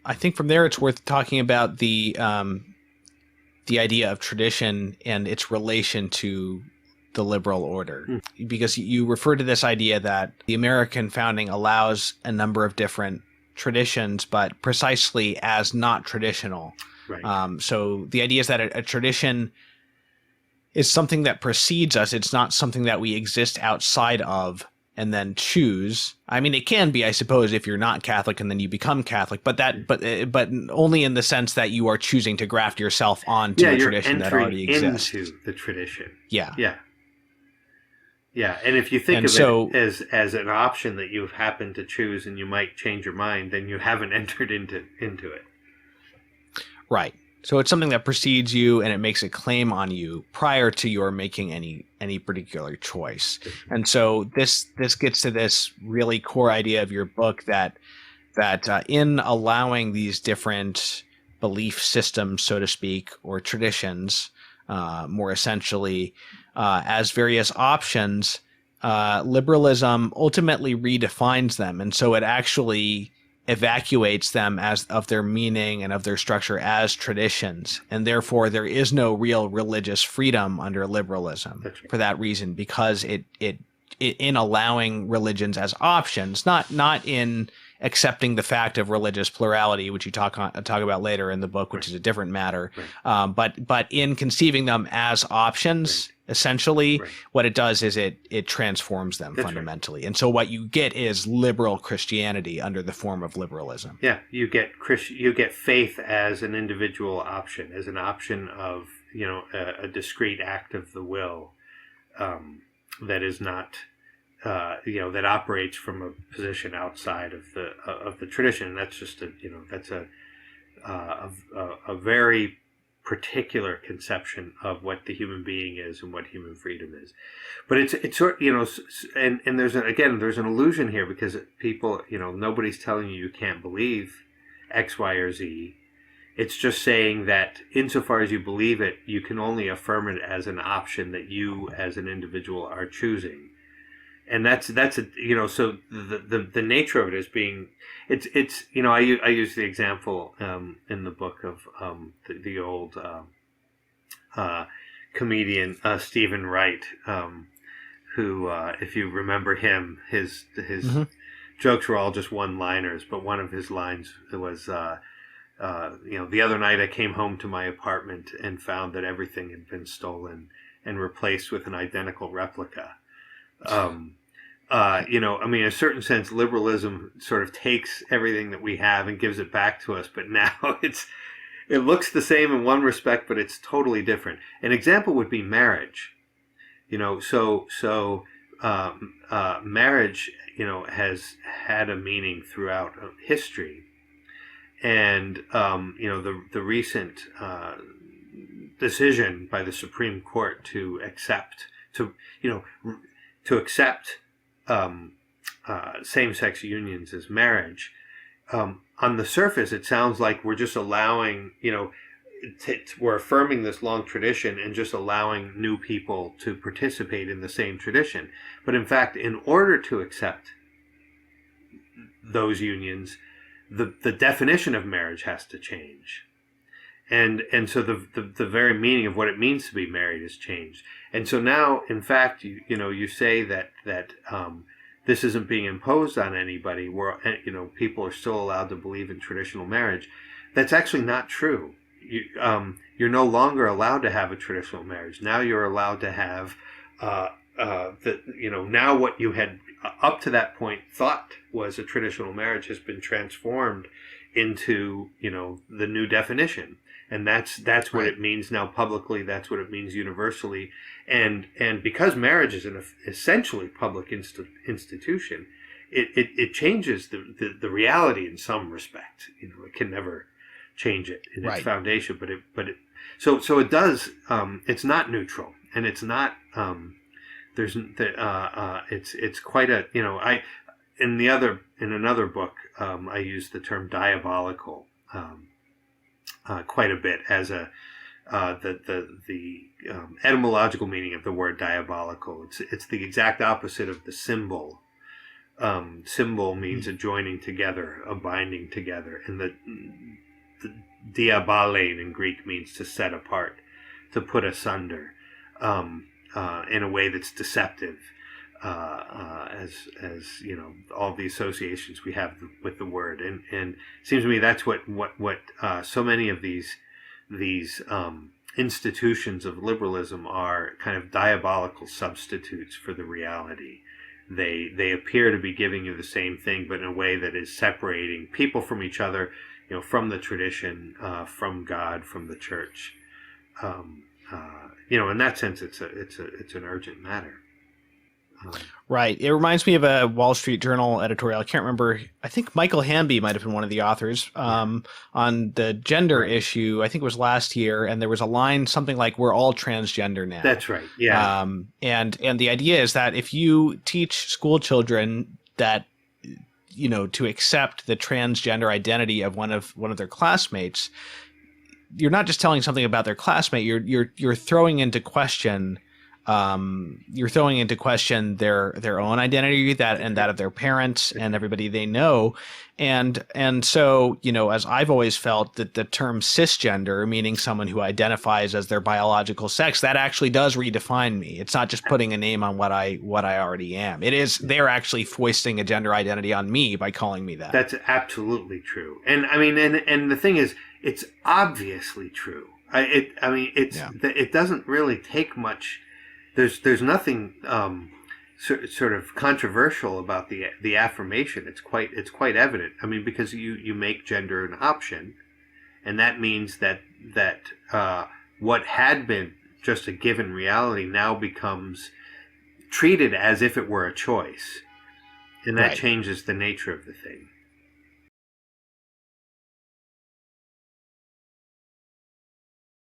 I think from there it's worth talking about the idea of tradition and its relation to the liberal order, because you refer to this idea that the American founding allows a number of different traditions, but precisely as not traditional. Right. So the idea is that a tradition is something that precedes us. It's not something that we exist outside of and then choose. I mean, it can be, I suppose, if you're not Catholic and then you become Catholic, but only in the sense that you are choosing to graft yourself onto a tradition that already exists. Into the tradition. Yeah. Yeah. Yeah. And if you think of it as an option that you've happened to choose and you might change your mind, then you haven't entered into it. Right. So it's something that precedes you and it makes a claim on you prior to your making any particular choice. And so this gets to this really core idea of your book that in allowing these different belief systems, so to speak, or traditions, more essentially, as various options, liberalism ultimately redefines them. And so it actually evacuates them as of their meaning and of their structure as traditions, and therefore there is no real religious freedom under liberalism for that reason, because it in allowing religions as options, not in accepting the fact of religious plurality, which you talk about later in the book, which is a different matter, but in conceiving them as options. Essentially, what it does is it transforms them fundamentally. And so what you get is liberal Christianity under the form of liberalism. Yeah, you get faith as an individual option, as an option of, a discrete act of the will that is not, that operates from a position outside of the tradition. And that's just that's a very particular conception of what the human being is and what human freedom is. But it's sort and there's an illusion here, because people, nobody's telling you can't believe X, Y, or Z. It's just saying that insofar as you believe it, you can only affirm it as an option that you as an individual are choosing. And that's so the nature of it is being, it's I use the example in the book of the old comedian Stephen Wright, who if you remember him, his jokes were all just one-liners, but one of his lines was the other night I came home to my apartment and found that everything had been stolen and replaced with an identical replica. In a certain sense, liberalism sort of takes everything that we have and gives it back to us, but now it looks the same in one respect, but it's totally different. An example would be marriage. Marriage, has had a meaning throughout history, and the recent decision by the Supreme Court to accept same-sex unions as marriage. On the surface, it sounds like we're just allowing, we're affirming this long tradition and just allowing new people to participate in the same tradition. But in fact, in order to accept those unions, the definition of marriage has to change. And so the very meaning of what it means to be married has changed. And so now, in fact, you say that this isn't being imposed on anybody, where people are still allowed to believe in traditional marriage. That's actually not true. You're no longer allowed to have a traditional marriage. Now you're allowed to have now what you had up to that point thought was a traditional marriage has been transformed into the new definition. And that's what it means now publicly. That's what it means universally. And because marriage is an essentially public institution, it changes the reality in some respect. It can never change it in its foundation, but it does. It's not neutral, and it's not. It's quite a. In another book, I use the term diabolical. Quite a bit as the etymological meaning of the word diabolical. It's the exact opposite of the symbol symbol means a joining together, a binding together, and the diabalein in Greek means to set apart, to put asunder, in a way that's deceptive, as you know, all the associations we have with the word, and it seems to me that's what so many of these institutions of liberalism are, kind of diabolical substitutes for the reality. They appear to be giving you the same thing, but in a way that is separating people from each other, you know, from the tradition, from God, from the church. You know, in that sense, it's an urgent matter. Right. It reminds me of a Wall Street Journal editorial. I can't remember. I think Michael Hamby might have been one of the authors on the gender issue. I think it was last year, and there was a line something like, "We're all transgender now." That's right. Yeah. And the idea is that if you teach school children that, you know, to accept the transgender identity of one of their classmates, you're not just telling something about their classmate. You're throwing into question. You're throwing into question their own identity, that of their parents and everybody they know, and so, you know, as I've always felt, that the term cisgender, meaning someone who identifies as their biological sex, that actually does redefine me. It's not just putting a name on what I already am. It is, they're actually foisting a gender identity on me by calling me that. That's absolutely true, and I mean, and the thing is, it's obviously true. It doesn't really take much. There's nothing sort of controversial about the affirmation. It's quite evident. I mean, because you make gender an option, and that means that what had been just a given reality now becomes treated as if it were a choice, and that changes the nature of the thing.